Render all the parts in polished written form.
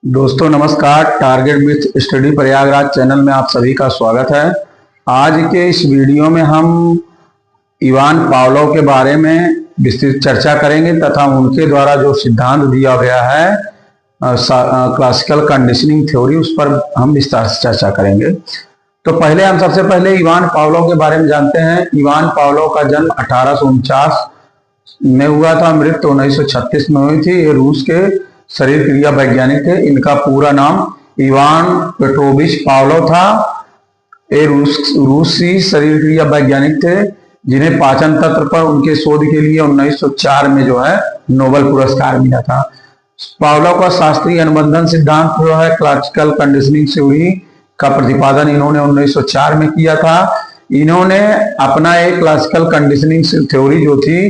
दोस्तों नमस्कार। Target myth study Prayagraj channel में आप सभी का स्वागत है। आज के इस वीडियो में हम इवान पावलोव के बारे में विस्तृत चर्चा करेंगे तथा उनके द्वारा जो सिद्धांत दिया गया है क्लासिकल कंडीशनिंग थ्योरी, उस पर हम विस्तार से चर्चा करेंगे। तो पहले हम सबसे पहले इवान पावलोव के बारे में जानते हैं। इवान पावलोव का जन्म 1849 में हुआ था, मृत्यु 1936 में हुई थी। ये रूस के शरीर क्रिया वैज्ञानिक थे। इनका पूरा नाम इवान पेट्रोविच पावलोव था। ये रूसी शरीर क्रिया वैज्ञानिक थे जिन्हें पाचन तंत्र पर उनके शोध के लिए 1904 में जो है नोबेल पुरस्कार मिला था। पावलोव का शास्त्रीय अनुबंधन सिद्धांत जो है क्लासिकल कंडीशनिंग थ्योरी का प्रतिपादन इन्होंने 1904 में किया था। इन्होंने अपना एक क्लासिकल कंडीशनिंग थ्योरी जो थी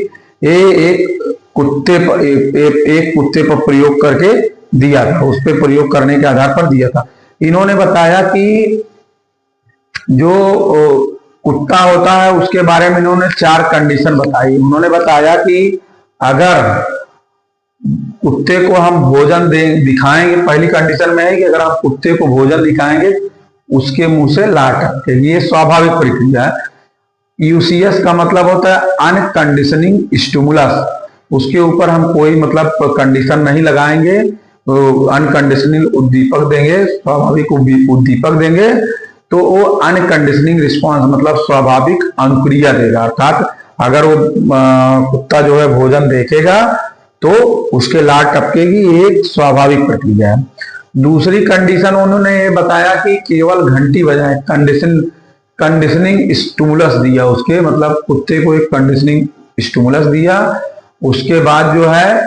ये एक कुत्ते पर प्रयोग करके दिया था, उस पर प्रयोग करने के आधार पर दिया था। इन्होंने बताया कि जो कुत्ता होता है उसके बारे में इन्होंने 4 कंडीशन बताई। उन्होंने बताया कि अगर कुत्ते को हम भोजन दिखाएंगे, पहली कंडीशन में है कि अगर हम कुत्ते को भोजन दिखाएंगे उसके मुंह से लार टपके, ये स्वाभाविक प्रक्रिया है। यूसीएस का मतलब होता है अनकंडीशनिंग स्टिमुलस, उसके ऊपर हम कोई मतलब कंडीशन नहीं लगाएंगे, अनकंडीशनल उद्दीपक देंगे, स्वाभाविक उद्दीपक देंगे तो वो अनकंडीशनिंग रिस्पांस मतलब स्वाभाविक अनुक्रिया देगा। अर्थात अगर वो कुत्ता जो है भोजन देखेगा तो उसके लार टपकेगी, एक स्वाभाविक प्रक्रिया है। दूसरी कंडीशन उन्होंने ये बताया कि केवल घंटी बजाए, कंडीशनिंग स्टिमुलस दिया उसके, मतलब कुत्ते को एक कंडीशनिंग स्टिमुलस दिया, उसके बाद जो है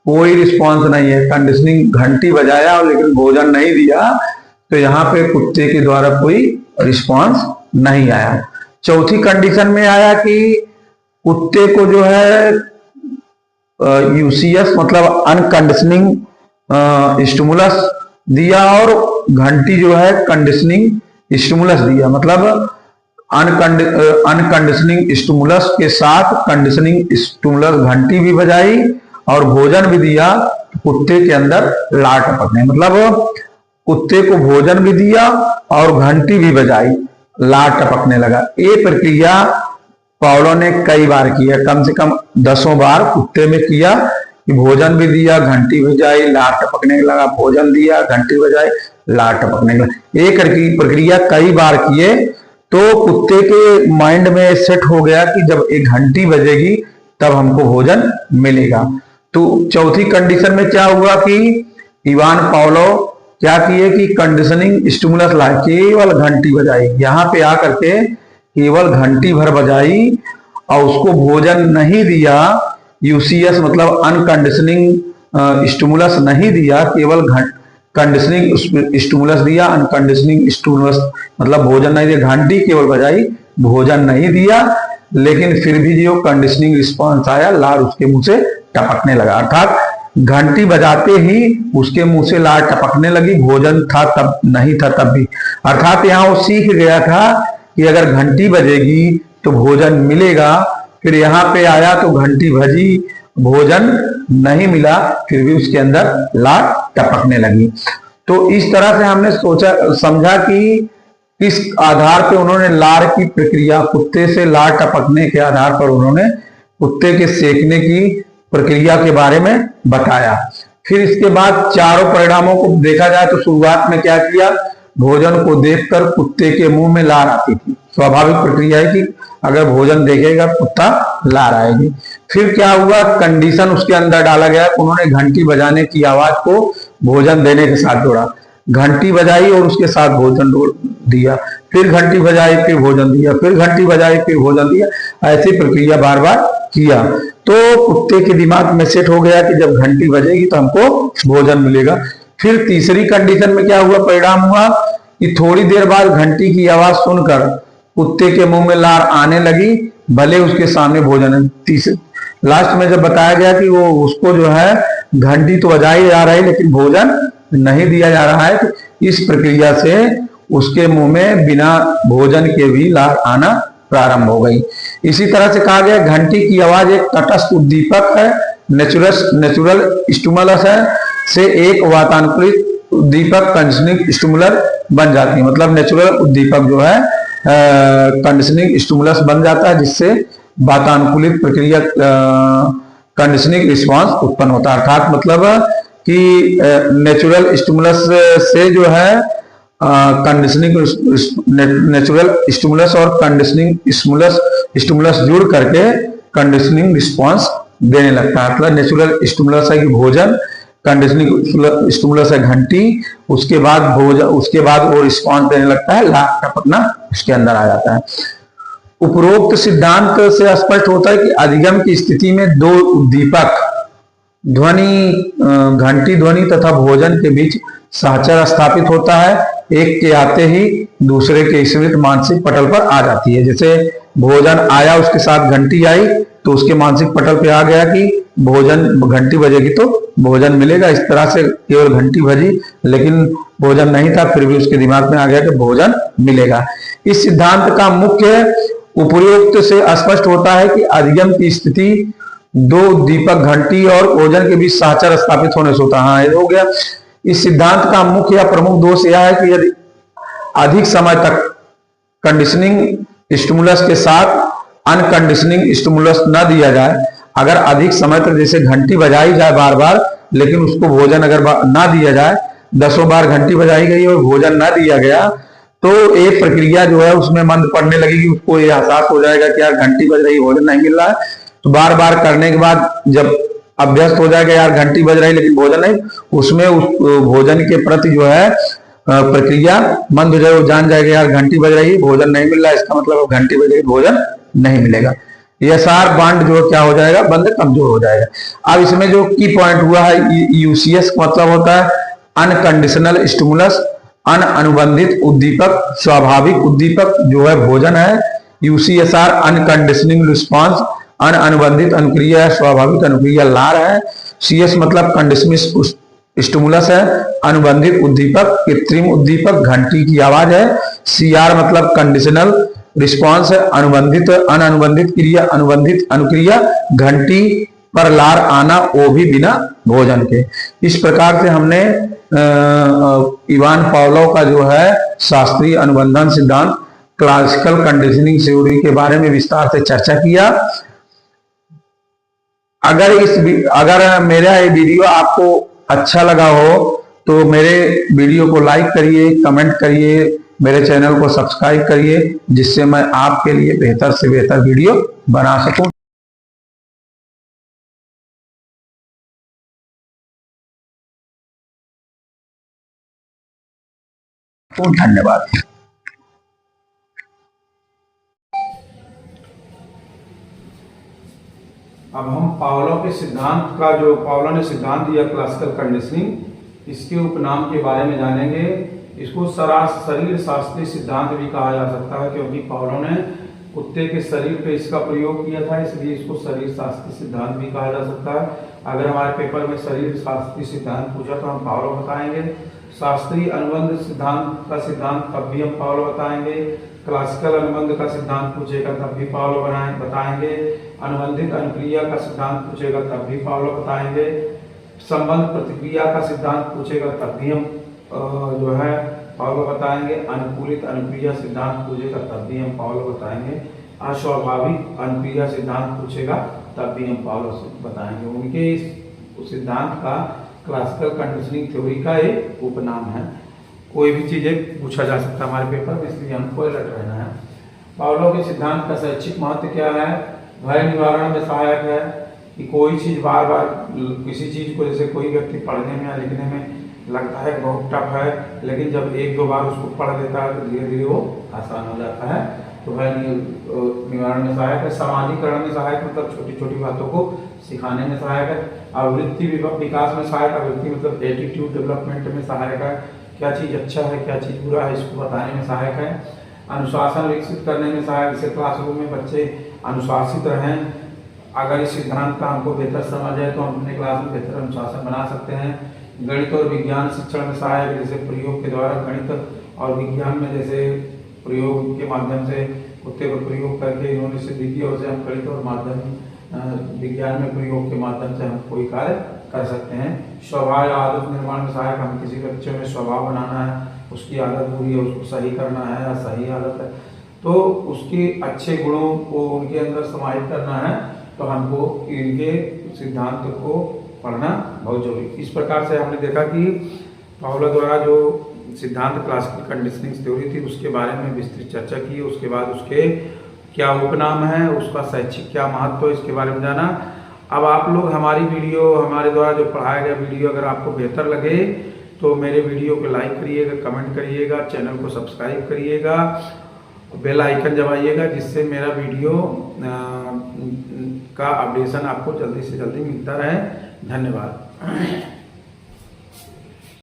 कोई रिस्पांस नहीं है, कंडीशनिंग घंटी बजाया और लेकिन भोजन नहीं दिया, तो यहाँ पे कुत्ते के द्वारा कोई रिस्पांस नहीं आया। चौथी कंडीशन में आया कि कुत्ते को जो है यूसीएस मतलब अनकंडीशनिंग स्टिमुलस दिया और घंटी जो है कंडीशनिंग स्टिमुलस दिया, मतलब अनकंडीशनिंग स्टिमुलस के साथ कंडीशनिंग स्टिमुलस घंटी भी बजाई और भोजन भी दिया, कुत्ते के अंदर लार टपकने, मतलब कुत्ते को भोजन भी दिया और घंटी भी बजाई, लार टपकने लगा। ये प्रक्रिया पावलोव ने कई बार किया, कम से कम 10 बार कुत्ते में किया कि भोजन भी दिया, घंटी बजाई, लार टपकने लगा, भोजन दिया, घंटी बजाई, लार टपकने लगा। एक प्रक्रिया कई बार किए तो कुत्ते के माइंड में सेट हो गया कि जब एक घंटी बजेगी तब हमको भोजन मिलेगा। तो चौथी कंडीशन में क्या हुआ कि इवान पावलोव क्या किए कि कंडीशनिंग स्टिमुलस लाए, केवल घंटी बजाई, यहाँ पे आकर के केवल घंटी भर बजाई और उसको भोजन नहीं दिया, यूसीएस मतलब अनकंडीशनिंग स्टिमुलस नहीं दिया, केवल कंडीशनिंग स्टिमुलस दिया, अनकंडीशनिंग स्टिमुलस मतलब भोजन नहीं दिया, घंटी केवल बजाई, भोजन नहीं दिया, लेकिन फिर भी जो कंडीशनिंग रिस्पांस आया, लार उसके मुंह से टपकने लगा। अर्थात घंटी बजाते ही उसके मुंह से लार टपकने लगी, भोजन था तब नहीं था तब भी। अर्थात यहाँ वो सीख गया था कि अगर घंटी बजेगी तो भोजन मिलेगा। फिर यहाँ पे आया तो घंटी बजी, भोजन नहीं मिला, फिर भी उसके अंदर लार टपकने लगी। तो इस तरह से हमने समझा कि किस आधार पे उन्होंने लार की प्रक्रिया, कुत्ते से लार टपकने के आधार पर उन्होंने कुत्ते के सेकने की प्रक्रिया के बारे में बताया। फिर इसके बाद चारों परिणामों को देखा जाए तो शुरुआत में क्या किया, भोजन को देखकर कुत्ते के मुंह में लार आती थी, स्वाभाविक प्रक्रिया है कि अगर भोजन देखेगा कुत्ता लार आएगी। फिर क्या हुआ, कंडीशन उसके अंदर डाला गया, उन्होंने घंटी बजाने की आवाज को भोजन देने के साथ जोड़ा, घंटी बजाई और उसके साथ भोजन दिया, फिर घंटी बजाई फिर भोजन दिया, फिर घंटी बजाई फिर भोजन दिया, ऐसी प्रक्रिया बार बार किया। तो कुत्ते के दिमाग में सेट हो गया कि जब घंटी बजेगी तो हमको भोजन मिलेगा। फिर तीसरी कंडीशन में क्या हुआ, परिणाम हुआ कि थोड़ी देर बाद घंटी की आवाज सुनकर कुत्ते के मुंह में लार आने लगी, भले उसके सामने भोजन है। तीसरे लास्ट में जब बताया गया कि वो उसको जो है घंटी तो बजाई जा रही है लेकिन भोजन नहीं दिया जा रहा है, तो इस प्रक्रिया से उसके मुंह में बिना भोजन के भी लार आना प्रारंभ हो गई। इसी तरह से कहा गया घंटी की आवाज एक तटस्थ उद्दीपक है, नेचुरल स्टिमुलस है, से एक वातानुकूलित उद्दीपक कंडीशनिंग स्टिमुलर बन जाती है। मतलब नेचुरल उद्दीपक जो है कंडीशनिंग स्टिमुलस बन जाता है, जिससे वातानुकूलित प्रक्रिया कंडीशनिंग रिस्पांस उत्पन्न होता है। अर्थात मतलब कि नेचुरल स्टिमुलस से जो है कंडीशनिंग नेचुरल स्टिमुलस और कंडीशनिंग स्टिमुलस जुड़ करके कंडीशनिंग रिस्पांस देने लगता है। मतलब नेचुरल स्टिमुलस है कि भोजन, कंडीशनिंग स्टिमुलस है घंटी, उसके बाद भोजन, उसके बाद वो रिस्पांस देने लगता है, लाख टपकना उसके अंदर आ जाता है। उपरोक्त सिद्धांत से स्पष्ट होता है कि अधिगम की स्थिति में दो उद्दीपक ध्वनि, घंटी ध्वनि तथा भोजन के बीच सहचर स्थापित होता है। एक के आते ही दूसरे के स्मृति मानसिक पटल पर आ जाती है। जैसे भोजन आया, उसके साथ घंटी आई, तो उसके मानसिक पटल पे आ गया कि भोजन, घंटी बजेगी तो भोजन मिलेगा। इस तरह से केवल घंटी बजी लेकिन भोजन नहीं था, फिर भी उसके दिमाग में आ गया कि भोजन मिलेगा। इस सिद्धांत का मुख्य उपयुक्त से स्पष्ट होता है कि अधिगम की स्थिति दो उद्दीपक घंटी और भोजन के बीच सहचर स्थापित होने से होता है। हाँ, ये हो गया। इस सिद्धांत का मुख्य या प्रमुख दोष यह है कि यदि अधिक समय तक कंडीशनिंग स्टिमुलस के साथ अनकंडीशनिंग स्टिमुलस न दिया जाए, अगर अधिक समय तक जैसे घंटी बजाई जाए बार बार, लेकिन उसको भोजन अगर ना दिया जाए, 10 बार घंटी बजाई गई और भोजन ना दिया गया, तो एक प्रक्रिया जो है उसमें मंद पड़ने लगेगी। उसको ये एहसास हो जाएगा कि यार घंटी बज रही, भोजन नहीं मिल रहा है। तो बार बार करने के बाद जब अभ्यस्त हो जाएगा यार घंटी बज रही लेकिन भोजन नहीं, उसमें उस भोजन के प्रति जो है प्रक्रिया मंद हो जाए। वो जान जाएगा यार घंटी बज रही, भोजन नहीं मिल रहा है, इसका मतलब घंटी बज रही, भोजन नहीं मिलेगा। ये सार बांड जो क्या हो जाएगा, बंद कमजोर हो जाएगा। अब इसमें जो की पॉइंट हुआ है, यूसीएस मतलब होता है अनकंडीशनल स्टिमुलस, अनुबंधित उद्दीपक, स्वाभाविक उद्दीपक जो है भोजन है। यूसीएसआर अनकंडीशनिंग रिस्पांस, अनुबंधित अनुक्रिया, स्वाभाविक अनुक्रिया लार है। सीएस मतलब कंडीशनिंग स्टिमुलस है, अनुबंधित उद्दीपक, कृत्रिम उद्दीपक, घंटी की आवाज है। सीआर मतलब कंडीशनल रिस्पांस है, अनुबंधित अनुबंधित क्रिया, अनुबंधित अनुक्रिया, घंटी पर लार आना, वो भी बिना भोजन के। इस प्रकार से हमने इवान पावलोव का जो है शास्त्रीय अनुबंधन सिद्धांत, क्लासिकल कंडीशनिंग थ्योरी के बारे में विस्तार से चर्चा किया। अगर मेरा ये वीडियो आपको अच्छा लगा हो तो मेरे वीडियो को लाइक करिए, कमेंट करिए, मेरे चैनल को सब्सक्राइब करिए, जिससे मैं आपके लिए बेहतर से बेहतर वीडियो बना सकूं। धन्यवाद। अब हम पावलोव के सिद्धांत का, जो पावलोव ने सिद्धांत दिया क्लासिकल कंडीशनिंग, इसके उपनाम के बारे में जानेंगे। इसको शरीर शास्त्रीय सिद्धांत भी कहा जा सकता है, क्योंकि पावलोव ने कुत्ते के शरीर पे इसका प्रयोग किया था, इसलिए इसको शरीर शास्त्रीय सिद्धांत भी कहा जा सकता है। अगर हमारे पेपर में शरीर शास्त्रीय सिद्धांत पूछा तो हम पावलोव बताएंगे। शास्त्रीय अनुबंध सिद्धांत का सिद्धांत तब भी हम पावलोव बताएंगे। क्लासिकल अनुबंध का सिद्धांत पूछेगा तब भी पावलोव बताएंगे। अनुबंधित अनुक्रिया का सिद्धांत पूछेगा तब भी पावलोव बताएंगे। संबंध प्रतिक्रिया का सिद्धांत पूछेगा तब भी हम जो है पावलोव बताएंगे। अनुकूलित अनुक्रिया सिद्धांत पूछेगा तब भी हम पावलोव बताएंगे। अस्वाभाविक अनुक्रिया सिद्धांत पूछेगा तब भी हम पावलोव बताएंगे। उनके इस सिद्धांत का क्लासिकल कंडीशनिंग थ्योरी का एक उपनाम है। कोई भी चीजें पूछा जा सकता है हमारे पेपर में, इसलिए हमको अलर्ट रहना है। पावलोव के सिद्धांत का शैक्षिक महत्व क्या है? भय निवारण में सहायक है कि कोई चीज बार बार, किसी चीज को जैसे कोई व्यक्ति पढ़ने में या लिखने में लगता है बहुत टफ है, लेकिन जब 1-2 बार उसको पढ़ लेता है तो धीरे धीरे वो आसान हो जाता है। तो भय निवारण में सहायक है। सामाजिकरण में सहायक मतलब छोटी छोटी बातों को सिखाने में सहायक है। आवृत्ति विकास में सहायक, आवृत्ति मतलब एटीट्यूड डेवलपमेंट में सहायक है। क्या चीज अच्छा है, क्या चीज बुरा है, इसको बताने में सहायक है। अनुशासन विकसित करने में सहायक, जैसे क्लासरूम में बच्चे अनुशासित रहें। अगर इस सिद्धांत का हमको बेहतर समझ है तो हम अपने क्लास में बेहतर अनुशासन बना सकते हैं। गणित और विज्ञान शिक्षण में सहायक, जैसे प्रयोग के द्वारा गणित और विज्ञान में जैसे प्रयोग के माध्यम से कुत्ते पर प्रयोग करके इन्होंने सिद्धि की, और से हम गणित और विज्ञान में प्रयोग के माध्यम से हम कोई कार्य कर सकते हैं। स्वभाव या आदत निर्माण में सहायक, हम किसी के बच्चे में स्वभाव बनाना है, उसकी आदत बुरी है उसको सही करना है या सही आदत है, तो उसके अच्छे गुणों को उनके अंदर समाहित करना है, तो हमको इनके सिद्धांत को पढ़ना बहुत जरूरी। इस प्रकार से हमने देखा कि पावलो द्वारा जो सिद्धांत क्लासिकल कंडीशनिंग थ्योरी थी उसके बारे में विस्तृत चर्चा की। उसके बाद उसके क्या उपनाम है, उसका शैक्षिक क्या महत्व है, इसके बारे में जाना। अब आप लोग हमारी वीडियो, हमारे द्वारा जो पढ़ाया गया वीडियो अगर आपको बेहतर लगे तो मेरे वीडियो को लाइक करिएगा, कमेंट करिएगा, चैनल को सब्सक्राइब करिएगा, बेल आइकन दबाइएगा, जिससे मेरा वीडियो का अपडेशन आपको जल्दी से जल्दी मिलता रहे। धन्यवाद।